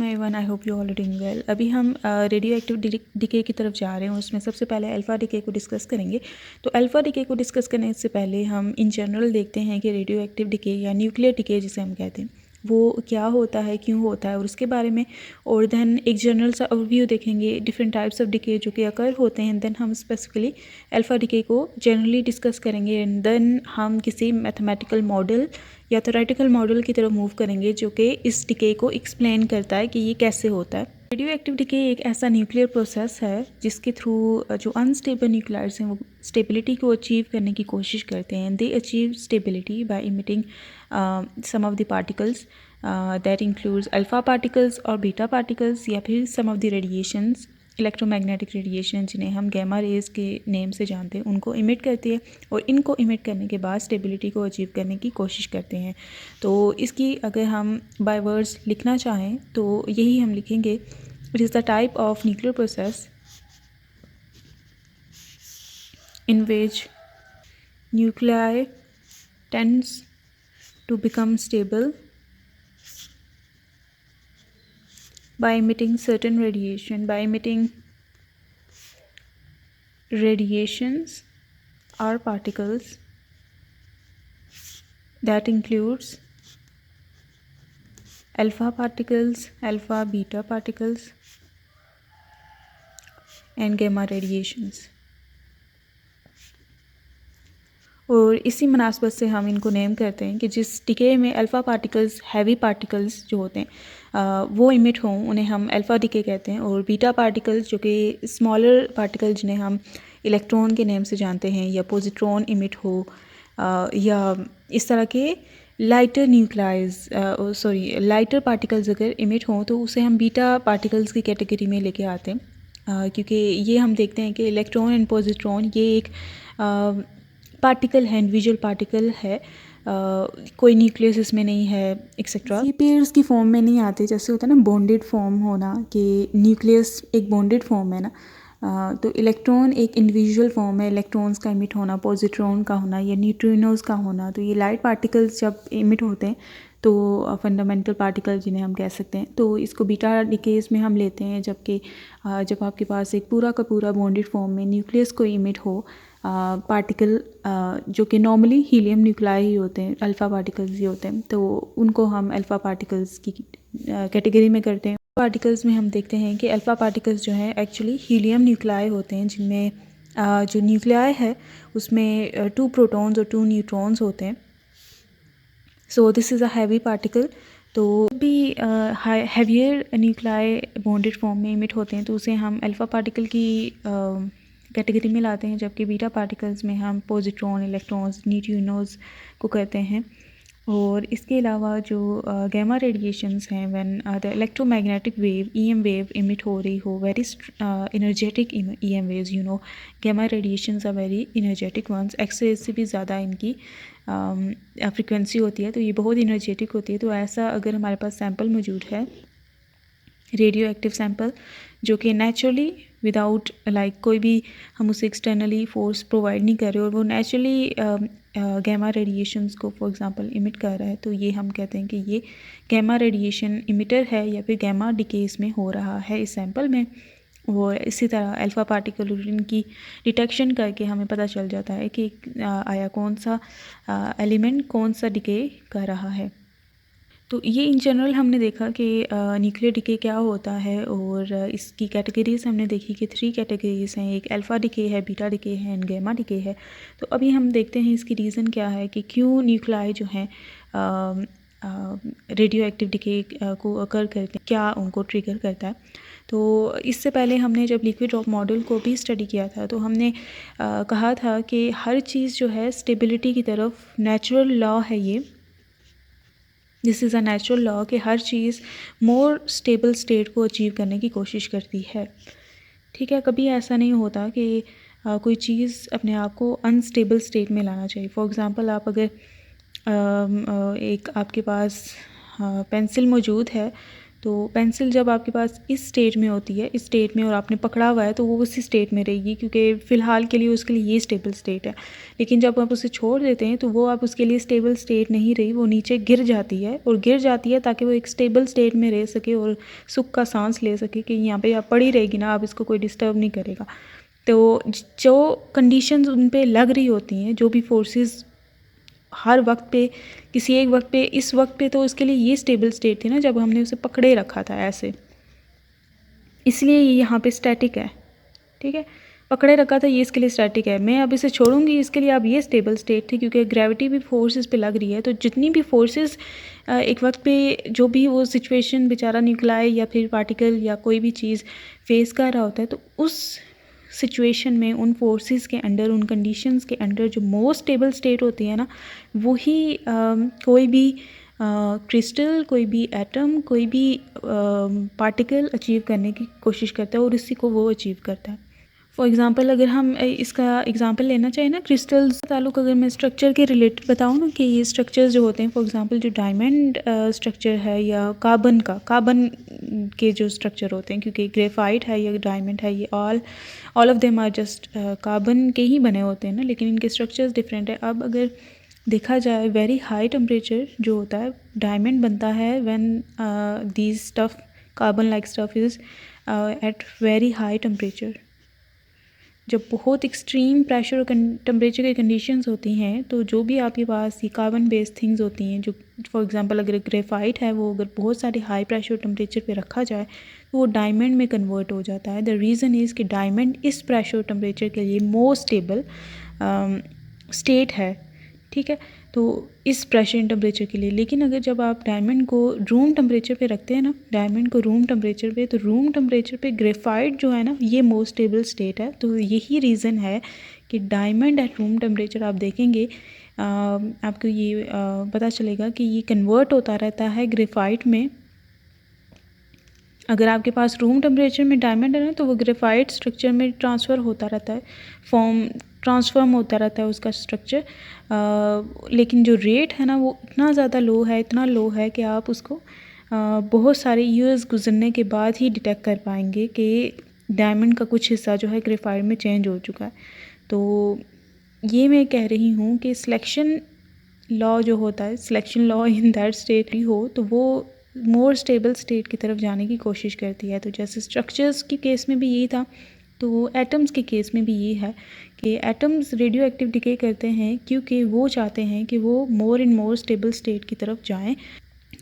Everyone, I hope you all doing well. अभी हम radio active decay की तरफ जा रहे हैं। उसमें सबसे पहले अल्फ़ा डिके को डिस्कस करेंगे। तो अल्फ़ा डिके को डिस्कस करने से पहले हम इन जनरल देखते हैं कि रेडियो एक्टिव डिके या न्यूक्लियर डिके जिसे हम कहते हैं वो क्या होता है, क्यों होता है और उसके बारे में। और देन एक जनरल सा ओवरव्यू देखेंगे डिफरेंट टाइप्स ऑफ डिके जो कि अकर होते हैं। देन हम स्पेसिफिकली अल्फ़ा डिके को जनरली डिस्कस करेंगे एंड देन हम किसी मैथमेटिकल मॉडल या थ्योरेटिकल मॉडल की तरफ मूव करेंगे जो कि इस डिके को एक्सप्लेन करता है कि ये कैसे होता है। रेडियो एक्टिव डिके एक ऐसा न्यूक्लियर प्रोसेस है जिसके थ्रू जो अनस्टेबल न्यूक्लियर्स हैं वो स्टेबिलिटी को अचीव करने की कोशिश करते हैं। They achieve stability by emitting some of the particles that includes alpha particles और बीटा पार्टिकल्स या फिर some of the radiations, electromagnetic radiation जिन्हें हम गैमा रेज के नेम से जानते हैं, उनको इमिट करती है और इनको इमिट करने के बाद स्टेबिलिटी को अचीव करने की कोशिश करते हैं। तो इसकी अगर हम बाय वर्ड्स लिखना चाहें तो यही हम लिखेंगे, it is the type of nuclear process in which nuclei tends to become stable by emitting certain radiation, by emitting radiations or particles that includes alpha particles, alpha beta particles and gamma radiations। और इसी मुनासबत से हम इनको name करते हैं कि जिस decay में अल्फ़ा पार्टिकल्स, हैवी पार्टिकल्स जो होते हैं वो इमिट हों उन्हें हम अल्फ़ा डिके कहते हैं। और बीटा पार्टिकल्स जो कि स्मॉलर पार्टिकल जिन्हें हम इलेक्ट्रॉन के नेम से जानते हैं या पॉजिट्रॉन इमिट हो या इस तरह के लाइटर लाइटर पार्टिकल्स अगर इमिट हों तो उसे हम बीटा पार्टिकल्स की कैटेगरी में लेके आते हैं। क्योंकि ये हम देखते हैं कि इलेक्ट्रॉन एंड पॉजिट्रॉन ये एक पार्टिकल है, इंडिविजुअल पार्टिकल है, कोई न्यूक्लियस इसमें नहीं है एक्सेट्रा। ये पेयर्स की फॉर्म में नहीं आते जैसे होता है ना बॉन्डेड फॉर्म होना, कि न्यूक्लियस एक बॉन्डेड फॉर्म है ना। तो इलेक्ट्रॉन एक इंडिविजुअल फॉर्म है, इलेक्ट्रॉन्स का इमिट होना, पॉजिट्रॉन का होना या न्यूट्रिनोज का होना। तो ये लाइट पार्टिकल्स जब इमिट होते हैं तो फंडामेंटल पार्टिकल जिन्हें हम कह सकते हैं, तो इसको बीटा डिकेज में हम लेते हैं। जबकि जब आपके पास एक पूरा का पूरा बॉन्डेड फॉर्म में न्यूक्लियस कोई इमिट हो पार्टिकल जो कि नॉर्मली हीलियम न्यूक्लाई ही होते हैं, अल्फ़ा पार्टिकल्स ही होते हैं, तो उनको हम अल्फ़ा पार्टिकल्स की कैटेगरी में करते हैं। पार्टिकल्स में हम देखते हैं कि अल्फ़ा पार्टिकल्स जो हैं एक्चुअली हीलियम न्यूक्लाई होते हैं, जिनमें जो न्यूक्लियाई है उसमें 2 प्रोटॉन्स और 2 न्यूट्रॉन्स होते हैं। So this is a heavy particle. तो भी हैवियर न्यूक्लाई बॉन्डेड फॉर्म में इमिट होते हैं तो उसे हम अल्फ़ा पार्टिकल की कैटेगरी में लाते हैं। जबकि बीटा पार्टिकल्स में हम पॉजिट्रॉन, इलेक्ट्रॉन्स, न्यूट्रिनोज को कहते हैं। और इसके अलावा जो गैमा रेडिएशंस हैं, when the electromagnetic wave EM wave emit हो रही हो, very energetic EM waves, you know gamma radiations are very energetic ones. X-ray से भी ज़्यादा इनकी फ्रिक्वेंसी होती है, तो ये बहुत इनर्जेटिक होती है। तो ऐसा अगर हमारे पास सैम्पल मौजूद है, रेडियो एक्टिव सैम्पल, जो कि नेचुरली विदाउट कोई भी हम उसे एक्सटर्नली फोर्स प्रोवाइड नहीं कर रहे और वो नेचुरली गैमा रेडिएशंस को फॉर एग्जांपल इमिट कर रहा है, तो ये हम कहते हैं कि ये गैमा रेडिएशन इमिटर है या फिर गैमा डिकेज में हो रहा है इस सैम्पल में। और इसी तरह अल्फ़ा पार्टिकल की डिटेक्शन करके हमें पता चल जाता है कि आया कौन सा एलिमेंट कौन सा डिके कर रहा है। तो ये इन जनरल हमने देखा कि न्यूक्लियर डिके क्या होता है और इसकी कैटेगरीज हमने देखी कि 3 कैटेगरीज हैं, एक अल्फ़ा डिके है, बीटा डिके है एंड गैमा डिके है। तो अभी हम देखते हैं इसकी रीज़न क्या है कि क्यों न्यूक्लियाई जो हैं रेडियो एक्टिव डिके को अकर करते हैं, क्या उनको ट्रिगर करता है। तो इससे पहले हमने जब लिक्विड ड्रॉप मॉडल को भी स्टडी किया था तो हमने कहा था कि हर चीज़ जो है स्टेबिलिटी की तरफ, नेचुरल लॉ है ये, this is a natural law कि हर चीज़ मोर स्टेबल स्टेट को अचीव करने की कोशिश करती है। ठीक है, कभी ऐसा नहीं होता कि कोई चीज़ अपने आप को अनस्टेबल स्टेट में लाना चाहिए। फॉर एग्ज़ाम्पल आप अगर एक आपके पास पेंसिल मौजूद है तो पेंसिल जब आपके पास इस स्टेट में होती है, इस स्टेट में, और आपने पकड़ा हुआ है, तो वो उसी स्टेट में रहेगी, क्योंकि फ़िलहाल के लिए उसके लिए ये स्टेबल स्टेट है। लेकिन जब आप उसे छोड़ देते हैं तो वो आप उसके लिए स्टेबल स्टेट नहीं रही, वो नीचे गिर जाती है, और गिर जाती है ताकि वो एक स्टेबल स्टेट में रह सके और सुख का सांस ले सके कि यहाँ पे आप पड़ी रहेगी ना, आप इसको कोई डिस्टर्ब नहीं करेगा। तो जो कंडीशंस उन पे लग रही होती हैं, जो भी फोर्सेस हर वक्त पे, किसी एक वक्त पे, इस वक्त पे तो उसके लिए ये स्टेबल स्टेट थी ना जब हमने उसे पकड़े रखा था ऐसे, इसलिए ये यहाँ पे स्टैटिक है। ठीक है, पकड़े रखा था, ये इसके लिए स्टैटिक है। मैं अब इसे छोड़ूंगी, इसके लिए अब ये स्टेबल स्टेट थी, क्योंकि ग्रेविटी भी फोर्सेस पे लग रही है। तो जितनी भी फोर्सेस एक वक्त पे, जो भी वो सिचुएशन बेचारा न्यूक्लाई या फिर पार्टिकल या कोई भी चीज़ फेस कर रहा होता है, तो उस सिचुएशन में, उन फोर्सेस के अंडर, उन कंडीशंस के अंडर जो मोस्ट स्टेबल स्टेट होती है ना, वही कोई भी क्रिस्टल, कोई भी एटम, कोई भी पार्टिकल अचीव करने की कोशिश करता है, और इसी को वो अचीव करता है। फॉर एग्ज़ाम्पल अगर हम इसका एग्ज़ाम्पल लेना चाहें ना, क्रिस्टल्स ताल्लुक अगर मैं स्ट्रक्चर के रिलेटेड बताऊँ ना, कि ये स्ट्रक्चर्स जो होते हैं, फॉर एग्ज़ाम्पल जो डायमंड स्ट्रक्चर है, या कार्बन के जो स्ट्रक्चर होते हैं, क्योंकि ग्रेफाइट है या डायमंड है, ये all of them are just carbon के ही बने होते हैं ना, लेकिन इनके स्ट्रक्चर्स डिफरेंट है। अब अगर देखा जाए, वेरी हाई टेम्परेचर जो होता है, डायमंड बनता है when these stuff, carbon like stuff is at very high temperature. जब बहुत एक्सट्रीम प्रेशर और टेम्परेचर की कंडीशंस होती हैं, तो जो भी आपके पास ये कार्बन बेस्ड थिंग्स होती हैं, जो फॉर एग्जांपल अगर ग्रेफाइट है, वो अगर बहुत सारे हाई प्रेशर टेम्परेचर पे रखा जाए तो वो डायमंड में कन्वर्ट हो जाता है। द रीज़न इज़ कि डायमंड इस प्रेशर टेम्परेचर के लिए मोस्ट स्टेबल स्टेट है। ठीक है, तो इस प्रेशर एंड टेम्परेचर के लिए। लेकिन अगर जब आप डायमंड को रूम टेम्परेचर पे रखते हैं ना, डायमंड को रूम टेम्परेचर पे, तो रूम टेम्परेचर पे ग्रेफाइट जो है ना, ये मोस्ट स्टेबल स्टेट है। तो यही रीज़न है कि डायमंड एट रूम टेम्परेचर आप देखेंगे, आपको ये पता चलेगा कि ये कन्वर्ट होता रहता है ग्रेफाइट में। अगर आपके पास रूम टेम्परेचर में डायमंड है ना, तो वो ग्रेफाइट स्ट्रक्चर में ट्रांसफ़र होता रहता है, ट्रांसफॉर्म होता रहता है उसका स्ट्रक्चर। लेकिन जो रेट है ना, वो इतना ज़्यादा लो है, इतना लो है कि आप उसको बहुत सारे ईयर्स गुजरने के बाद ही डिटेक्ट कर पाएंगे कि डायमंड का कुछ हिस्सा जो है ग्रेफाइट में चेंज हो चुका है। तो ये मैं कह रही हूँ कि सिलेक्शन लॉ जो होता है, selection law in that state ही हो, तो वो मोर स्टेबल स्टेट की तरफ जाने की कोशिश करती है। तो जैसे स्ट्रक्चर्स के केस में भी यही था, तो एटम्स के केस में भी ये है कि एटम्स रेडियो एक्टिव डिके करते हैं, क्योंकि वो चाहते हैं कि वो more and more stable state की तरफ जाएं।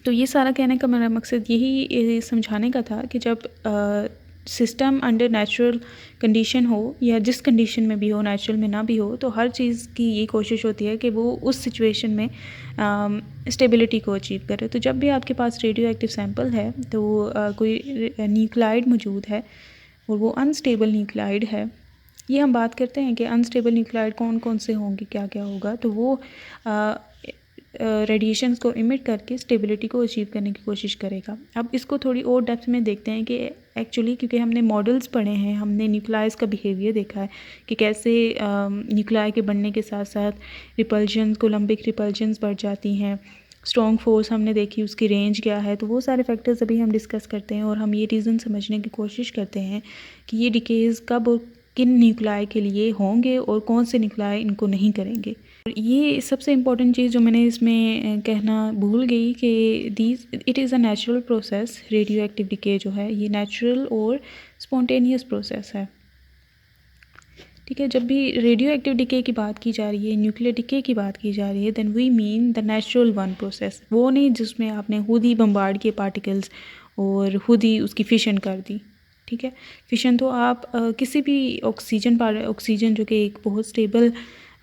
तो ये सारा कहने का मेरा मकसद यही समझाने का था कि जब सिस्टम अंडर नेचुरल कंडीशन हो, या जिस कंडीशन में भी हो, नेचुरल में ना भी हो, तो हर चीज़ की ये कोशिश होती है कि वो उस सिचुएशन में स्टेबिलिटी को अचीव करे। तो जब भी आपके पास रेडियो एक्टिव सैंपल है, तो कोई न्यूक्लाइड मौजूद है और वो अनस्टेबल न्यूक्लाइड है, ये हम बात करते हैं कि अनस्टेबल न्यूक्लाइड कौन कौन से होंगे, क्या क्या होगा, तो वो रेडिएशंस को इमिट करके स्टेबिलिटी को अचीव करने की कोशिश करेगा। अब इसको थोड़ी और डेप्थ में देखते हैं कि एक्चुअली, क्योंकि हमने मॉडल्स पढ़े हैं, हमने न्यूक्लाइज का बिहेवियर देखा है कि कैसे न्यूक्लाई के बनने के साथ साथ रिपल्जन्स, कोलम्बिक रिपल्जन्स बढ़ जाती हैं, स्ट्रॉन्ग फोर्स हमने देखी, उसकी रेंज क्या है। तो वो सारे फैक्टर्स अभी हम डिस्कस करते हैं, और हम ये रीज़न समझने की कोशिश करते हैं कि ये डिकेज़ कब और किन न्यूक्लाई के लिए होंगे और कौन से न्यूक्लाई इनको नहीं करेंगे। ये सबसे इम्पॉर्टेंट चीज़ जो मैंने इसमें कहना भूल गई कि it is a natural process. Radio active decay जो है, ये नेचुरल और स्पॉन्टेनियस प्रोसेस है। ठीक है, जब भी रेडियो एक्टिव डिके की बात की जा रही है, न्यूक्लियर डिके की बात की जा रही है, then we mean the natural one process. वो नहीं जिसमें आपने खुद ही बम्बार्ड किए पार्टिकल्स और खुद ही उसकी फिशन कर दी। ठीक है, फिशन तो आप किसी भी ऑक्सीजन जो कि एक बहुत स्टेबल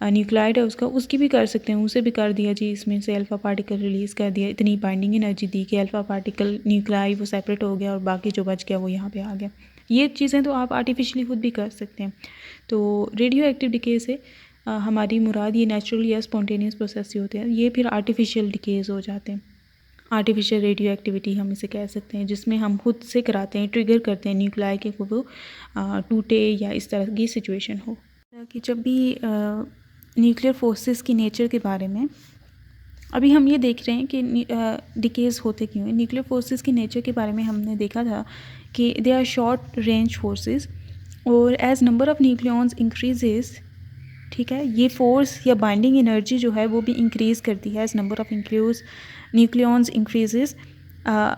न्यूक्लाइड है उसकी भी कर सकते हैं, उसे भी कर दिया जी, इसमें से अल्फ़ा पार्टिकल रिलीज़ कर दिया, इतनी बाइंडिंग एनर्जी दी कि अल्फ़ा पार्टिकल न्यूक्लाई वो सेपरेट हो गया और बाकी जो बच गया वो यहाँ पे आ गया। ये चीज़ें तो आप आर्टिफिशियली खुद भी कर सकते हैं। तो रेडियो एक्टिव डिके से हमारी मुराद ये नेचुरल या स्पॉन्टेनियस प्रोसेस ही होते हैं। ये फिर आर्टिफिशियल डिकेज़ हो जाते हैं, आर्टिफिशियल रेडियो एक्टिविटी हम इसे कह सकते हैं, जिसमें हम खुद से कराते हैं, ट्रिगर करते हैं न्यूक्लाई के को वो टूटे या इस तरह की सिचुएशन हो। कि जब भी न्यूक्लियर फोर्सेस की नेचर के बारे में अभी हम ये देख रहे हैं कि डिकेज़ होते क्यों हैं। न्यूक्लियर फोर्सेस की नेचर के बारे में हमने देखा था कि they are short range forces, और as number of nucleons increases, ठीक है, ये फोर्स या बाइंडिंग एनर्जी जो है वो भी इंक्रीज़ करती है as number of nucleons increases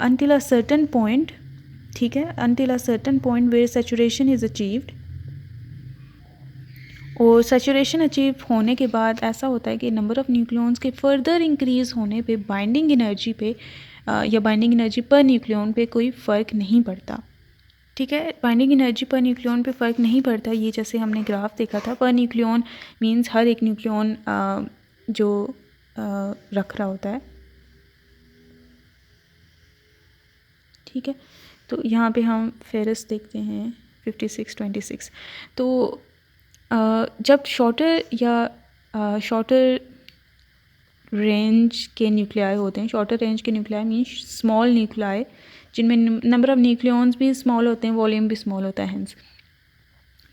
until a certain point, ठीक है, until a certain point where saturation is achieved। और सैचुरेशन अचीव होने के बाद ऐसा होता है कि नंबर ऑफ़ न्यूक्लियॉन्स के फर्दर इंक्रीज़ होने पे बाइंडिंग एनर्जी पे या बाइंडिंग एनर्जी पर न्यूक्लियॉन पे कोई फ़र्क नहीं पड़ता, ठीक है। बाइंडिंग एनर्जी पर न्यूक्लियॉन पे फ़र्क नहीं पड़ता, ये जैसे हमने ग्राफ देखा था। पर न्यूक्लियॉन मींस हर एक न्यूक्लियॉन जो रख रहा होता है, ठीक है। तो यहाँ पे हम फेरस देखते हैं 5626। तो जब शॉर्टर रेंज के न्यूक्लियाई होते हैं, शॉर्टर रेंज के न्यूक्लियाई मीन्स स्मॉल न्यूक्लियाई जिनमें नंबर ऑफ़ न्यूक्लियॉन्स भी स्मॉल होते हैं, वॉल्यूम भी स्मॉल होता है हेंस।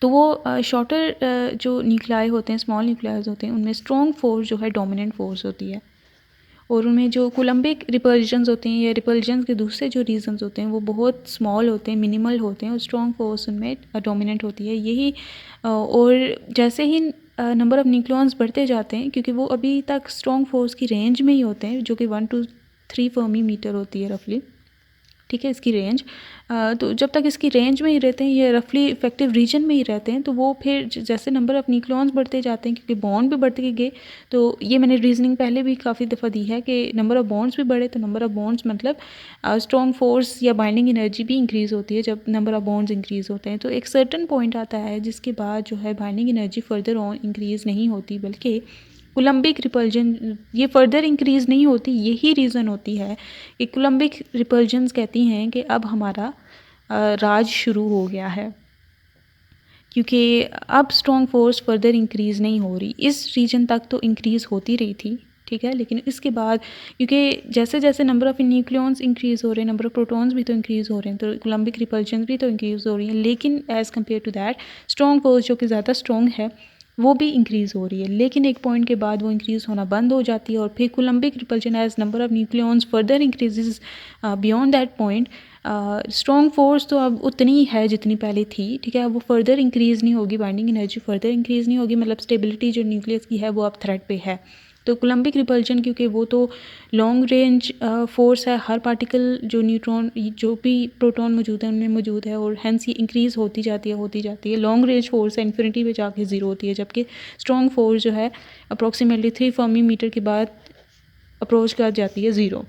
तो वो शॉर्टर जो न्यूक्लियाई होते हैं, स्मॉल न्यूक्लियाइज होते हैं, उनमें स्ट्रॉन्ग फोर्स जो है डोमिनेंट फोर्स होती है, और उनमें जो कूलम्बिक रिपल्जन्स होते हैं या रिपल्जन्स के दूसरे जो रीजन्स होते हैं वो बहुत स्मॉल होते हैं, मिनिमल होते हैं, और स्ट्रॉन्ग फोर्स उनमें डोमिनेंट होती है। यही और जैसे ही नंबर ऑफ़ न्यूक्लियॉन्स बढ़ते जाते हैं, क्योंकि वो अभी तक स्ट्रॉन्ग फोर्स की रेंज में ही होते हैं, जो कि 1 to 3 फर्मी मीटर होती है रफली, ठीक है, इसकी रेंज। तो जब तक इसकी रेंज में ही रहते हैं, ये रफली इफेक्टिव रीजन में ही रहते हैं, तो वो फिर जैसे नंबर ऑफ़ न्यूक्लियॉन्स बढ़ते जाते हैं, क्योंकि बॉन्ड भी बढ़ते गए, तो ये मैंने रीजनिंग पहले भी काफ़ी दफ़ा दी है कि नंबर ऑफ़ बॉन्ड्स भी बढ़े, तो नंबर ऑफ़ बॉन्ड्स मतलब स्ट्रॉन्ग फोर्स या बाइंडिंग एनर्जी भी इंक्रीज़ होती है जब नंबर ऑफ़ बॉन्ड्स इंक्रीज़ होते हैं। तो एक सर्टन पॉइंट आता है जिसके बाद जो है binding energy further on increase नहीं होती, बल्कि कूलम्बिक रिपल्जन ये फर्दर इंक्रीज़ नहीं होती। यही रीज़न होती है कि कूलम्बिक रिपल्जन्स कहती हैं कि अब हमारा राज शुरू हो गया है, क्योंकि अब स्ट्रॉन्ग फोर्स फर्दर इंक्रीज़ नहीं हो रही। इस रीजन तक तो इंक्रीज़ होती रही थी, ठीक है, लेकिन इसके बाद क्योंकि जैसे जैसे नंबर ऑफ़ न्यूक्लियॉन्स इंक्रीज़ हो रहे हैं, नंबर ऑफ़ प्रोटॉन्स भी तो इंक्रीज़ हो रहे हैं, तो कूलम्बिक रिपल्जन भी तो इंक्रीज़ हो रही हैं, लेकिन as compare to that strong force जो कि ज़्यादा स्ट्रॉन्ग है वो भी इंक्रीज़ हो रही है, लेकिन एक पॉइंट के बाद वो इंक्रीज़ होना बंद हो जाती है, और फिर coulombic repulsion as number of nucleons further increases beyond that point. Strong force तो अब उतनी है जितनी पहले थी, ठीक है, वो फर्दर इंक्रीज़ नहीं होगी, बाइंडिंग एनर्जी फर्दर इंक्रीज़ नहीं होगी, मतलब स्टेबिलिटी जो न्यूक्लियस की है वो अब थ्रेट पे है। तो कूलम्बिक रिपल्जन क्योंकि वो तो लॉन्ग रेंज फोर्स है, हर पार्टिकल जो न्यूट्रॉन जो भी प्रोटॉन मौजूद है उनमें मौजूद है, और हैंस ये इंक्रीज़ होती जाती है। लॉन्ग रेंज फोर्स है, इन्फिनिटी पे जाके ज़ीरो होती है, जबकि स्ट्रॉन्ग फोर्स जो है अप्रॉक्सीमेटली 3 फर्मी मीटर के बाद अप्रोच कर जाती है ज़ीरो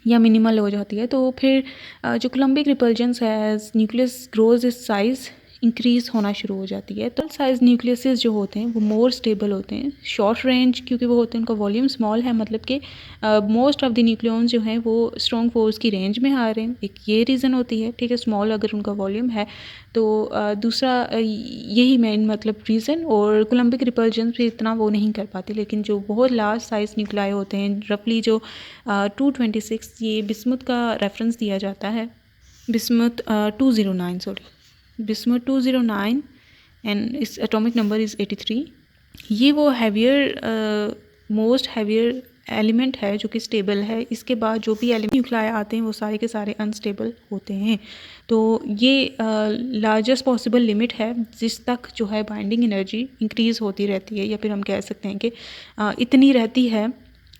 या मिनिमल हो जाती है। तो फिर जो कूलम्बिक रिपल्जन्स है, न्यूक्लियस ग्रोज इस साइज़ इंक्रीज़ होना शुरू हो जाती है। तो साइज़ न्यूक्लियसेस जो होते हैं वो मोर स्टेबल होते हैं, शॉर्ट रेंज क्योंकि वो होते हैं, उनका वॉल्यूम स्मॉल है, मतलब कि मोस्ट ऑफ द न्यूक्लियॉन्स जो हैं वो स्ट्रॉन्ग फोर्स की रेंज में आ रहे हैं। एक ये रीज़न होती है, ठीक है, स्मॉल अगर उनका वॉल्यूम है तो दूसरा यही मेन मतलब रीज़न। और कूलम्बिक रिपल्जन भी इतना वो नहीं कर पाते, लेकिन जो बहुत लार्ज साइज़ न्यूक्लियाई होते हैं, रफली जो 226, ये बिस्मुथ का रेफरेंस दिया जाता है, बिस्मुथ 209 सॉरी बिस्मुथ 209 एंड इस एटॉमिक नंबर इज़ 83। ये वो हैवियर मोस्ट हैवियर एलिमेंट है जो कि स्टेबल है। इसके बाद जो भी एलिमेंट न्यूक्लियाई आते हैं वो सारे के सारे अनस्टेबल होते हैं। तो ये लार्जेस्ट पॉसिबल लिमिट है जिस तक जो है बाइंडिंग एनर्जी इंक्रीज़ होती रहती है, या फिर हम कह सकते हैं कि इतनी रहती है,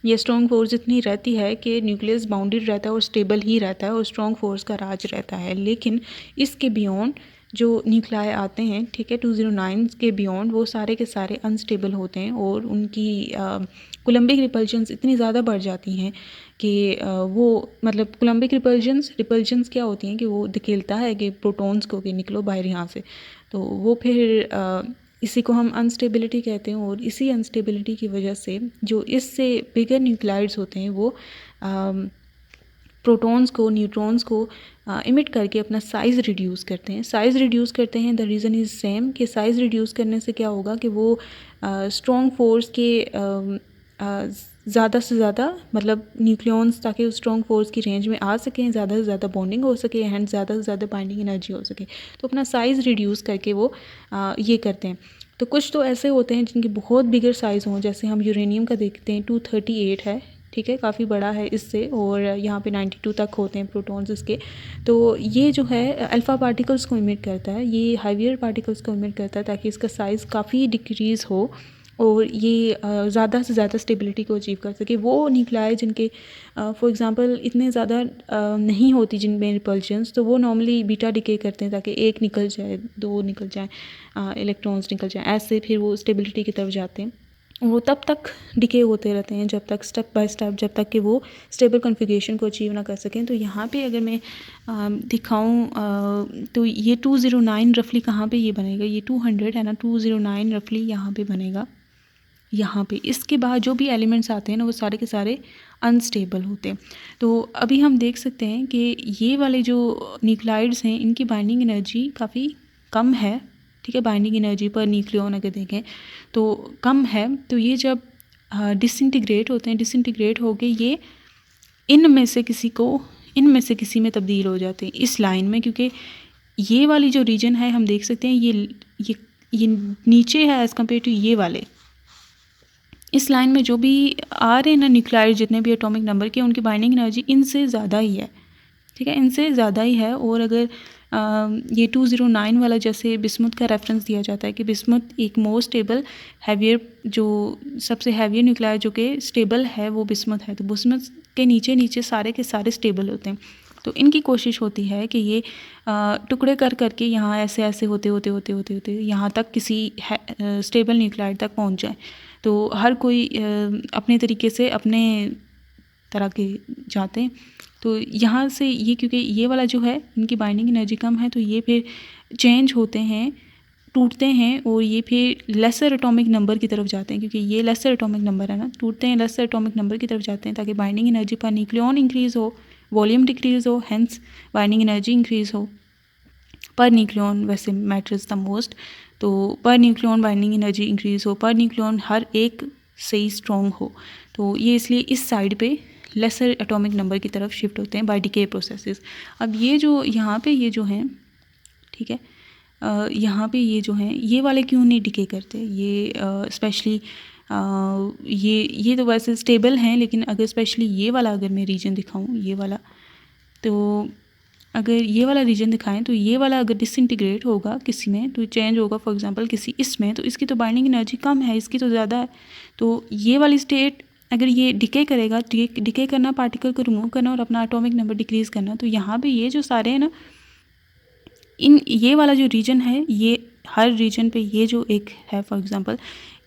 ये स्ट्रॉन्ग फोर्स इतनी रहती है कि न्यूक्लियस बाउंडेड रहता है और स्टेबल ही रहता है और स्ट्रॉन्ग फोर्स का राज रहता है। लेकिन इसके बियॉन्ड जो न्यूक्लियाई आते हैं, ठीक है, 209 के बियॉन्ड वो सारे के सारे अनस्टेबल होते हैं, और उनकी कूलम्बिक रिपल्जन्स इतनी ज़्यादा बढ़ जाती हैं कि वो मतलब कूलम्बिक रिपल्जन्स क्या होती हैं कि वो धकेलता है कि प्रोटॉन्स को कि निकलो बाहर यहाँ से, तो वो फिर इसी को हम अनस्टेबिलिटी कहते हैं। और इसी अनस्टेबिलिटी की वजह से जो इससे बिगर न्यूक्लाइड्स होते हैं वो प्रोटॉन्स को, न्यूट्रॉन्स को इमिट करके अपना साइज़ रिड्यूस करते हैं। द रीज़न इज़ सेम कि साइज़ रिड्यूस करने से क्या होगा कि वो स्ट्रॉन्ग फोर्स के ज़्यादा से ज़्यादा मतलब न्यूक्लियॉन्स ताकि उस स्ट्रॉन्ग फोर्स की रेंज में आ सकें, ज़्यादा से ज़्यादा बॉन्डिंग हो सके एंड ज़्यादा से ज़्यादा बाइंडिंग एनर्जी हो सके, तो अपना साइज़ रिड्यूस करके वो ये करते हैं। तो कुछ तो ऐसे होते हैं जिनके बहुत बिगर साइज़ हों, जैसे हम यूरेनियम का देखते हैं 238 है, ठीक है, काफ़ी बड़ा है इससे, और यहाँ पे 92 तक होते हैं प्रोटॉन्स इसके। तो ये जो है अल्फ़ा पार्टिकल्स को इमिट करता है, ये हाईवियर पार्टिकल्स को इमिट करता है ताकि इसका साइज़ काफ़ी डिक्रीज़ हो और ये ज़्यादा से ज़्यादा स्टेबिलिटी को अचीव कर सके। वो न्यूक्लियाई जिनके फॉर एग्ज़ाम्पल इतने ज़्यादा नहीं होती जिनमें रिपल्शंस, तो वो नॉर्मली बीटा डिके करते हैं ताकि एक निकल जाए, दो निकल जाए, इलेक्ट्रॉन्स निकल जाएँ, ऐसे फिर वो स्टेबिलिटी की तरफ जाते हैं। वो तब तक डिके होते रहते हैं जब तक स्टेप बाय स्टेप, जब तक कि वो स्टेबल कॉन्फ़िगरेशन को अचीव ना कर सकें। तो यहाँ पे अगर मैं दिखाऊँ तो ये 209 रफली कहाँ पे ये बनेगा, ये 200 है ना, 209 रफली यहाँ पे बनेगा, यहाँ पे। इसके बाद जो भी एलिमेंट्स आते हैं ना वो सारे के सारे अनस्टेबल होते हैं। तो अभी हम देख सकते हैं कि ये वाले जो न्यूक्लाइड्स हैं इनकी बाइंडिंग एनर्जी काफ़ी कम है, ठीक है, बाइंडिंग एनर्जी पर न्यूक्लियन अगर देखें तो कम है। तो ये जब डिसइंटीग्रेट होते हैं, डिसइंटीग्रेट होके ये इनमें से किसी में तब्दील हो जाते हैं इस लाइन में, क्योंकि ये वाली जो रीजन है हम देख सकते हैं ये नीचे है एज़ कम्पेयर टू ये वाले। इस लाइन में जो भी आ रहे हैं ना न्यूक्लियाइड जितने भी एटॉमिक नंबर के, उनकी बाइंडिंग एनर्जी इनसे ज़्यादा ही है, ठीक है, इनसे ज़्यादा ही है। और अगर ये 209 वाला जैसे बिस्मुथ का रेफरेंस दिया जाता है कि बिस्मुथ एक मोस्ट स्टेबल हैवियर, जो सबसे हैवियर न्यूक्लियाइड जो कि स्टेबल है वो बिस्मुथ है। तो बिस्मुथ के नीचे सारे के सारे स्टेबल होते हैं। तो इनकी कोशिश होती है कि ये टुकड़े कर करके यहाँ ऐसे होते यहाँ तक किसी स्टेबल न्यूक्लियाइड तक पहुँच जाए। तो हर कोई अपने तरीके से अपने तरह के जाते हैं। तो यहाँ से ये, क्योंकि ये वाला जो है इनकी बाइंडिंग एनर्जी कम है, तो ये फिर चेंज होते हैं, टूटते हैं, और ये फिर लेसर एटॉमिक नंबर की तरफ जाते हैं, क्योंकि ये लेसर एटॉमिक नंबर है ना, टूटते हैं लेसर एटॉमिक नंबर की तरफ जाते हैं ताकि binding energy per nucleon increase हो, वॉल्यूम डिक्रीज़ हो, हेंस बाइंडिंग एनर्जी इंक्रीज़ हो। पर न्यूक्लियन वैसे मैटर्स द मोस्ट, तो per nucleon binding energy increase हो, पर न्यूक्लियन हर एक सही स्ट्रॉन्ग हो। तो ये इसलिए इस साइड पे लेसर एटॉमिक नंबर की तरफ शिफ्ट होते हैं बाय डिके प्रोसेसेस। अब ये जो यहाँ पे ये जो हैं, ठीक है, यहाँ पे ये जो हैं ये वाले क्यों नहीं डिके करते, ये स्पेशली ये तो वैसे स्टेबल हैं, लेकिन अगर स्पेशली ये वाला अगर मैं रीजन दिखाऊँ, ये वाला, तो अगर ये वाला रीजन दिखाएं तो ये वाला अगर डिसइंटीग्रेट होगा किसी में तो चेंज होगा, फॉर एग्जांपल किसी इसमें, तो इसकी तो बाइंडिंग एनर्जी कम है, इसकी तो ज़्यादा है। तो ये वाली स्टेट अगर ये डिके करेगा, डिके करना, पार्टिकल को रिमूव करना और अपना एटॉमिक नंबर डिक्रीज़ करना, तो यहाँ पे ये जो सारे हैं ना, ये वाला जो रीजन है, ये हर रीजन पे ये जो एक है फॉर एग्जांपल,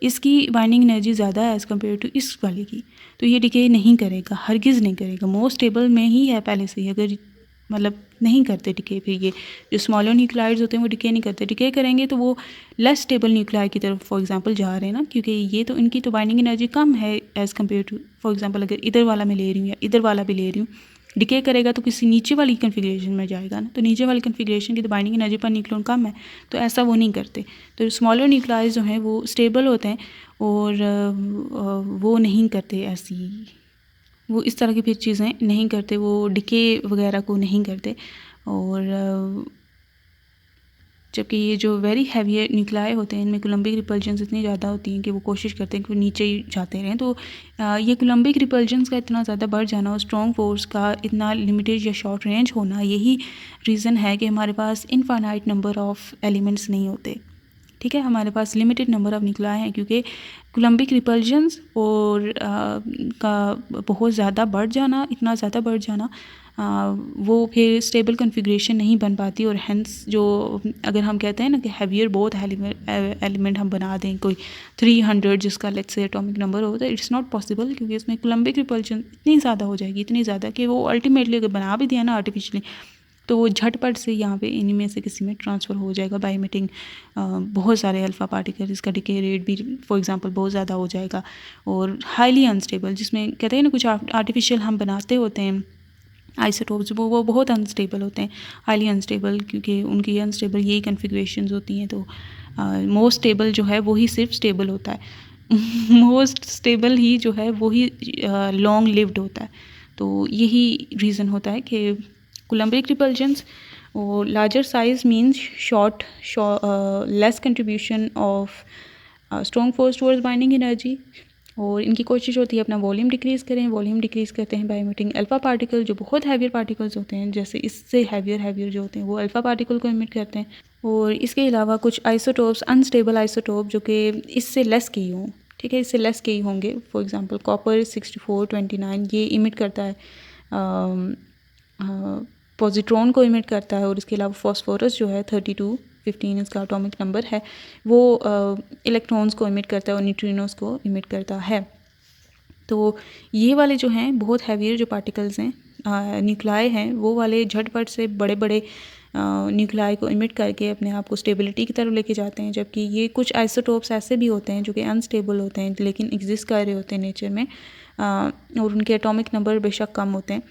इसकी बाइंडिंग एनर्जी ज़्यादा है एज़ कम्पेयर टू इस वाले की, तो ये डिके नहीं करेगा, हरगिज़ नहीं करेगा, मोस्ट स्टेबल में ही है पहले से ही, अगर मतलब नहीं करते डिके। फिर ये जो स्मॉलर न्यूक्लियाइड्स होते हैं वो डिके नहीं करते, डिके करेंगे तो वो लेस स्टेबल न्यूक्लियाइड की तरफ फॉर एग्जांपल जा रहे हैं ना, क्योंकि ये तो इनकी तो बाइंडिंग एनर्जी कम है as compare to, for example अगर इधर वाला मैं ले रही हूँ या इधर वाला भी ले रही हूँ, डिके करेगा तो किसी नीचे वाली कन्फिग्रेशन में जाएगा ना, तो नीचे वाली कन्फिग्रेशन की तो बाइंडिंग एनर्जी पर न्यूक्लियन कम है, तो ऐसा वो नहीं करते। तो स्मॉलर न्यूक्लियाइड्स जो हैं वो स्टेबल होते हैं और वो नहीं करते ऐसी, वो इस तरह की फिर चीज़ें नहीं करते, वो डिके वगैरह को नहीं करते। और जबकि ये जो वेरी हैवी न्यूक्लियाई होते हैं इनमें कोलम्बिक रिपल्जन्स इतनी ज़्यादा होती हैं कि वो कोशिश करते हैं कि वो नीचे ही जाते रहें। तो ये कोलम्बिक रिपल्जन्स का इतना ज़्यादा बढ़ जाना और स्ट्रॉन्ग फोर्स का इतना लिमिटेड या शॉर्ट रेंज होना, यही रीज़न है कि हमारे पास इनफाइनाइट नंबर ऑफ़ एलिमेंट्स नहीं होते, ठीक है, हमारे पास लिमिटेड नंबर ऑफ़ न्यूक्लियाई हैं, क्योंकि कोलम्बिक रिपल्जन्स और का बहुत ज़्यादा बढ़ जाना, इतना ज़्यादा बढ़ जाना, वो फिर स्टेबल कॉन्फ़िगरेशन नहीं बन पाती, और हेंस जो अगर हम कहते हैं ना कि हैवियर बहुत एलिमेंट हम बना दें कोई 300 जिसका लेट्स से एटॉमिक नंबर हो, तो इट्स नॉट पॉसिबल, क्योंकि इसमें कोलम्बिक रिपल्जन इतनी ज़्यादा हो जाएगी, इतनी ज़्यादा कि वो अल्टीमेटली अगर बना भी दिया ना आर्टिफिशियली, तो वो झटपट से यहाँ पे इनमें से किसी में ट्रांसफ़र हो जाएगा बाय इमिटिंग बहुत सारे अल्फ़ा पार्टिकल, इसका डिके रेट भी फॉर एग्जांपल बहुत ज़्यादा हो जाएगा, और हाईली अनस्टेबल, जिसमें कहते हैं ना कुछ आर्टिफिशियल हम बनाते होते हैं आइसोटोप्स, वो बहुत अनस्टेबल होते हैं, हाईली अनस्टेबल, क्योंकि उनकी अनस्टेबल यही कन्फिग्रेशंस होती हैं। तो मोस्ट स्टेबल जो है वही सिर्फ स्टेबल होता है मोस्ट स्टेबल ही जो है वही लॉन्ग लिव्ड होता है। तो यही रीज़न होता है कि कोलम्बिक रिपल्जन्स और larger size means short less contribution of strong force towards binding energy, और इनकी कोशिश होती है अपना वॉल्यूम डिक्रीज़ करें। वॉल्यूम डिक्रीज़ करते हैं बाय इमिटिंग अल्फ़ा पार्टिकल, जो बहुत हैवियर पार्टिकल्स होते हैं, जैसे इससे हैवियर जो होते हैं वो अल्फ़ा पार्टिकल को इमिट करते हैं। और इसके अलावा कुछ आइसोटोप्स, अनस्टेबल आइसोटोप जो कि इससे लेस के ही हों, ठीक है, इससे लेस के ही होंगे। फॉर एग्जांपल कॉपर 6429 ये इमिट करता है, पॉजिट्रॉन को इमिट करता है। और इसके अलावा फॉस्फोरस जो है 3215 इसका एटॉमिक नंबर है, वो इलेक्ट्रॉन्स को इमिट करता है और न्यूट्रिनोस को इमिट करता है। तो ये वाले जो हैं बहुत हैवियर जो पार्टिकल्स हैं, न्यूक्लाई हैं, वो वाले झटपट से बड़े बड़े न्यूक्लाई को इमिट करके अपने आप को स्टेबिलिटी की तरफ लेके जाते हैं। जबकि ये कुछ आइसोटोप्स ऐसे भी होते हैं जो कि अनस्टेबल होते हैं लेकिन एग्जिस्ट कर रहे होते हैं नेचर में, और उनके एटॉमिक नंबर बेशक कम होते हैं।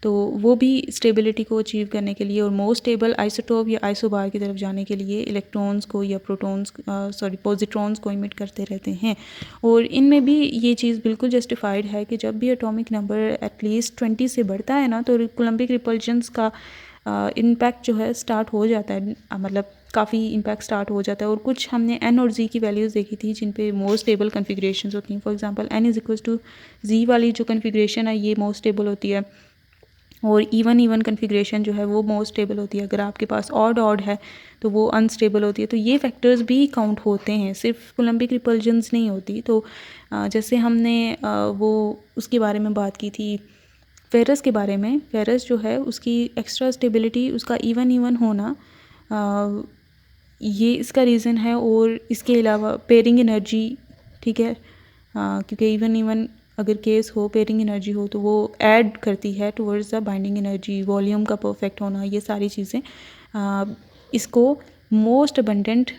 तो वो भी स्टेबिलिटी को अचीव करने के लिए और मोस्ट स्टेबल आइसोटोप या आइसोबार की तरफ जाने के लिए इलेक्ट्रॉन्स को या पॉजिट्रॉन्स को इमिट करते रहते हैं। और इनमें भी ये चीज़ बिल्कुल जस्टिफाइड है कि जब भी एटॉमिक नंबर एटलीस्ट 20 से बढ़ता है ना, तो कोलम्बिक रिपल्जन्स का इम्पैक्ट जो है स्टार्ट हो जाता है, मतलब काफ़ी इम्पैक्ट स्टार्ट हो जाता है। और कुछ हमने एन और जी की वैल्यूज़ देखी थी जिन पे मोस्ट स्टेबल कन्फिग्रेशंस होती हैं। For example n is equals to Z वाली जो कन्फिग्रेशन है ये मोस्ट स्टेबल होती है, और इवन कन्फिग्रेशन जो है वो मोस्ट स्टेबल होती है। अगर आपके पास ऑड है तो वो अनस्टेबल होती है। तो ये फैक्टर्स भी काउंट होते हैं, सिर्फ कोलम्बिक रिपल्जन्स नहीं होती। तो जैसे हमने वो उसके बारे में बात की थी फेरस के बारे में, फेरस जो है उसकी एक्स्ट्रा स्टेबिलिटी, उसका इवन होना, ये इसका रीज़न है। और इसके अलावा पेयरिंग एनर्जी, ठीक है, क्योंकि इवन अगर केस हो पेयरिंग एनर्जी हो तो वो ऐड करती है towards the binding energy. Volume का परफेक्ट होना, ये सारी चीज़ें इसको मोस्ट अबंडेंट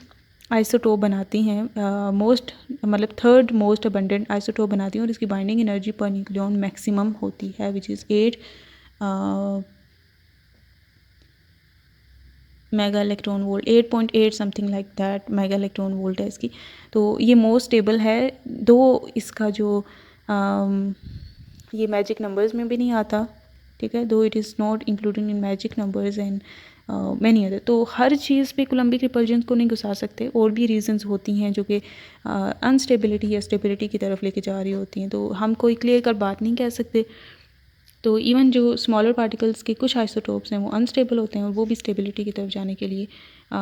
आइसोटोप बनाती हैं, मतलब थर्ड मोस्ट अबंडेंट आइसोटोप बनाती हैं। और इसकी binding energy per nucleon maximum होती है which is 8 mega electron volt, 8.8 something like that mega electron volt है इसकी। तो ये मोस्ट स्टेबल है। दो इसका जो ये मैजिक नंबर्स में भी नहीं आता, ठीक है, दो it is not included in magic numbers and many other. तो हर चीज़ पे कोलम्बिक रिपल्जन्स को नहीं घुसा सकते, और भी रीजंस होती हैं जो कि अनस्टेबिलिटी या स्टेबिलिटी की तरफ लेके जा रही होती हैं। तो हम कोई क्लियर कर बात नहीं कह सकते। तो इवन जो स्मॉलर पार्टिकल्स के कुछ आइसोटोप्स हैं वो अनस्टेबल होते हैं और वो भी स्टेबिलिटी की तरफ जाने के लिए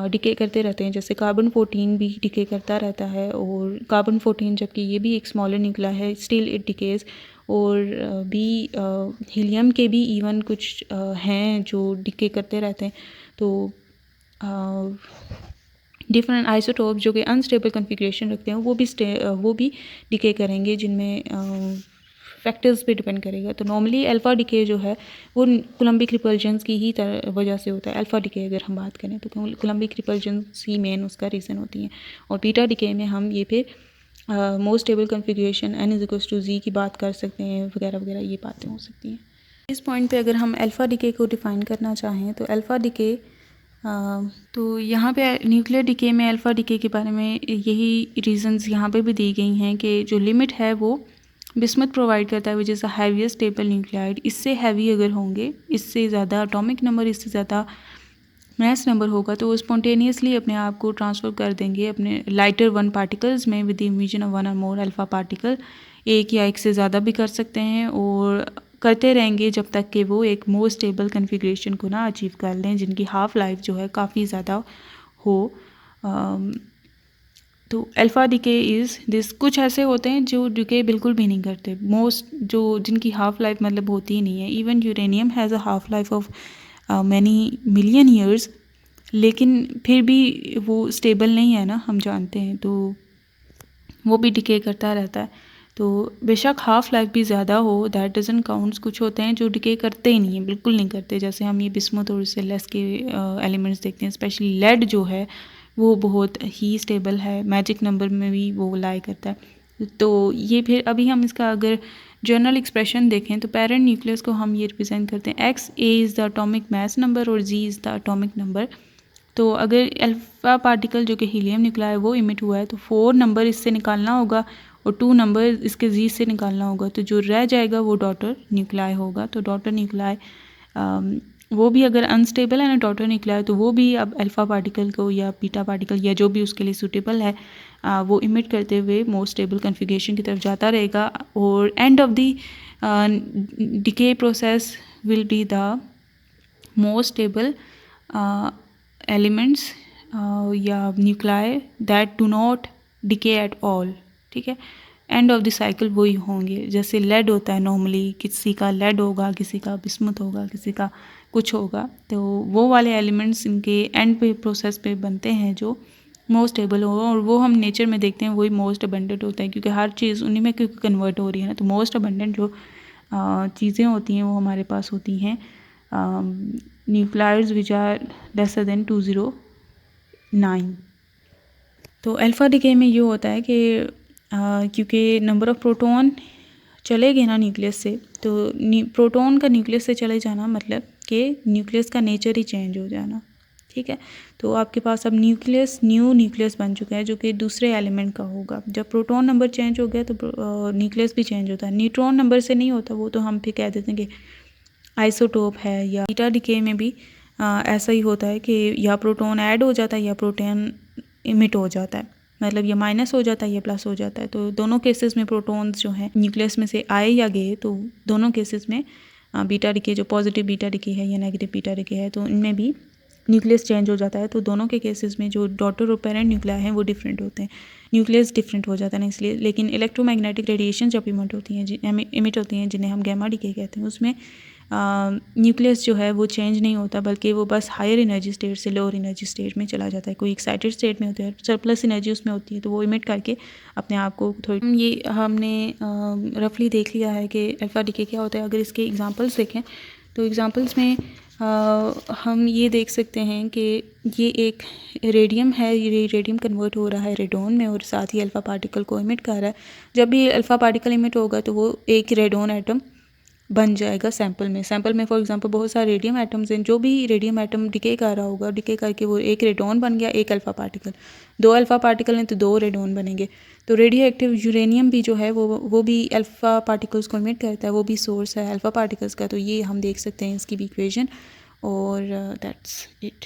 डिके करते रहते हैं। जैसे कार्बन 14 भी डिके करता रहता है, और कार्बन 14 जबकि ये भी एक स्मॉलर निकला है, स्टिल इट डिकेज। और भी हीलियम के भी इवन कुछ हैं जो डिके करते रहते हैं। तो डिफरेंट आइसोटोप जो कि अनस्टेबल कन्फिग्रेशन रखते हैं वो भी डिके करेंगे, जिनमें फैक्टर्स पे डिपेंड करेगा। तो नॉर्मली अल्फ़ा डिके जो है वो कोलम्बिक रिपल्जन्स की ही वजह से होता है। अल्फ़ा डिके अगर हम बात करें तो कोलम्बिक रिपल्जन्स ही मेन उसका रीज़न होती हैं। और बीटा डिके में हम ये फिर most stable configuration n is equals to Z की बात कर सकते हैं, वगैरह वगैरह ये बातें हो सकती हैं। इस पॉइंट पे अगर हम अल्फ़ा डिके को डिफ़ाइन करना चाहें तो अल्फ़ा डिके, तो यहाँ पे न्यूक्लियर डिके में अल्फ़ा डिके के बारे में यही रीज़न्स यहाँ पे भी दी गई हैं कि जो लिमिट है वो बिस्मथ प्रोवाइड करता है, which is the heaviest stable nuclide. इससे हैवी अगर होंगे, इससे ज़्यादा एटॉमिक नंबर, इससे ज़्यादा मैस नंबर होगा तो वो स्पॉन्टेनियसली अपने आप को ट्रांसफ़र कर देंगे अपने लाइटर वन पार्टिकल्स में with the emission of one और मोर अल्फ़ा पार्टिकल। एक या एक से ज़्यादा भी कर सकते हैं, और करते रहेंगे जब तक कि वो एक मोर स्टेबल कन्फिग्रेशन को ना अचीव कर लें, जिनकी हाफ़ लाइफ जो है काफ़ी ज़्यादा हो। तो अल्फ़ा डिके इज़ दिस। कुछ ऐसे होते हैं जो डिके बिल्कुल भी नहीं करते, जिनकी हाफ़ लाइफ मतलब होती ही नहीं है। Even uranium has a half life of many million years, लेकिन फिर भी वो स्टेबल नहीं है ना, हम जानते हैं। तो वो भी डिके करता रहता है। तो बेशक हाफ़ लाइफ भी ज़्यादा हो, दैट डजंट काउंट्स। कुछ होते हैं जो डिके करते ही नहीं है, बिल्कुल नहीं करते। जैसे हम ये बिस्मुथ और इससे लेस के एलिमेंट्स देखते हैं। स्पेशली लेड जो है वो बहुत ही स्टेबल है, मैजिक नंबर में भी वो लाई करता है। तो ये फिर अभी हम इसका अगर जनरल एक्सप्रेशन देखें तो पेरेंट न्यूक्लियस को हम ये रिप्रेजेंट करते हैं x A is the atomic mass number और जी इज़ द एटॉमिक नंबर। तो अगर अल्फ़ा पार्टिकल जो कि हीलियम निकला है वो इमिट हुआ है तो 4 नंबर इससे निकालना होगा और 2 नंबर इसके जी से निकालना होगा। तो जो रह जाएगा वो डॉटर न्यूक्लाई होगा। तो डॉटर न्यूक्लाई वो भी अगर अनस्टेबल है ना डॉटर निकला है तो वो भी अब अल्फ़ा पार्टिकल को या बीटा पार्टिकल या जो भी उसके लिए सूटेबल है वो इमिट करते हुए मोर स्टेबल कन्फिगरेशन की तरफ जाता रहेगा और end of the decay process will be the more stable elements या nuclei that do not decay at all, ठीक है। एंड ऑफ द साइकिल वही होंगे, जैसे लेड होता है नॉर्मली, किसी का लेड होगा, किसी का बिस्मुथ होगा, किसी का कुछ होगा, तो वो वाले एलिमेंट्स इनके एंड पे प्रोसेस पे बनते हैं जो मोस्ट स्टेबल हो, और वो हम नेचर में देखते हैं वही मोस्ट अबंडेंट होता है, क्योंकि हर चीज़ उन्हीं में क्योंकि कन्वर्ट हो रही है ना, तो मोस्ट अबंडेंट जो चीज़ें होती हैं वो हमारे पास होती हैं nuclears which are lesser than 209। तो अल्फ़ा डिके में ये होता है कि क्योंकि नंबर ऑफ़ प्रोटॉन चले गए ना न्यूक्लियस से, तो प्रोटॉन का न्यूक्लियस से चले जाना मतलब कि न्यूक्लियस का नेचर ही चेंज हो जाना, ठीक है। तो आपके पास अब न्यू न्यूक्लियस बन चुका है जो कि दूसरे एलिमेंट का होगा। जब प्रोटॉन नंबर चेंज हो गया तो न्यूक्लियस भी चेंज होता है। न्यूट्रॉन नंबर से नहीं होता, वो तो हम फिर कह देते हैं कि आइसोटोप है। या बीटा डिके में भी ऐसा ही होता है कि या प्रोटॉन ऐड हो जाता है या प्रोटॉन इमिट हो जाता है, मतलब ये माइनस हो जाता है या प्लस हो जाता है। तो दोनों केसेस में प्रोटॉन्स जो हैं न्यूक्लियस में से आए या गए, तो दोनों केसेस में बीटा डिके जो पॉजिटिव बीटा डिके है या नेगेटिव बीटा डिके है, तो इनमें भी न्यूक्लियस चेंज हो जाता है। तो दोनों के केसेस में जो डॉटर और पेरेंट न्यूक्लिया हैं वो डिफरेंट होते हैं, न्यूक्लियस डिफरेंट हो जाता है ना इसलिए। लेकिन इलेक्ट्रोमैग्नेटिक रेडिएशन जब इमिट होती हैं जिन्हें हम गैमा डिके कहते हैं, उसमें न्यूक्लियस जो है वो चेंज नहीं होता, बल्कि वो बस हायर एनर्जी स्टेट से लोअर एनर्जी स्टेट में चला जाता है। कोई एक्साइटेड स्टेट में होता है, सरप्लस एनर्जी उसमें होती है, तो वो इमिट करके अपने आप को थोड़ी, ये हमने रफली देख लिया है कि अल्फ़ा डिके क्या होता है। अगर इसके एग्जांपल्स देखें तो एग्जांपल्स में हम ये देख सकते हैं कि ये एक रेडियम है, ये रेडियम कन्वर्ट हो रहा है रेडोन में और साथ ही अल्फ़ा पार्टिकल को इमिट कर रहा है। जब भी अल्फ़ा पार्टिकल इमिट होगा तो वो एक रेडोन एटम बन जाएगा सैंपल में फॉर एग्जांपल बहुत सारे रेडियम एटम्स हैं, जो भी रेडियम एटम डिके कर रहा होगा, डिके करके वो एक रेडोन बन गया, एक अल्फ़ा पार्टिकल, दो अल्फ़ा पार्टिकल हैं तो दो रेडोन बनेंगे। तो रेडियो एक्टिव यूरेनियम भी जो है वो भी अल्फ़ा पार्टिकल्स को इमिट करता है, वो भी सोर्स है अल्फ़ा पार्टिकल्स का। तो ये हम देख सकते हैं इसकी भी इक्वेशन, और दैट्स इट।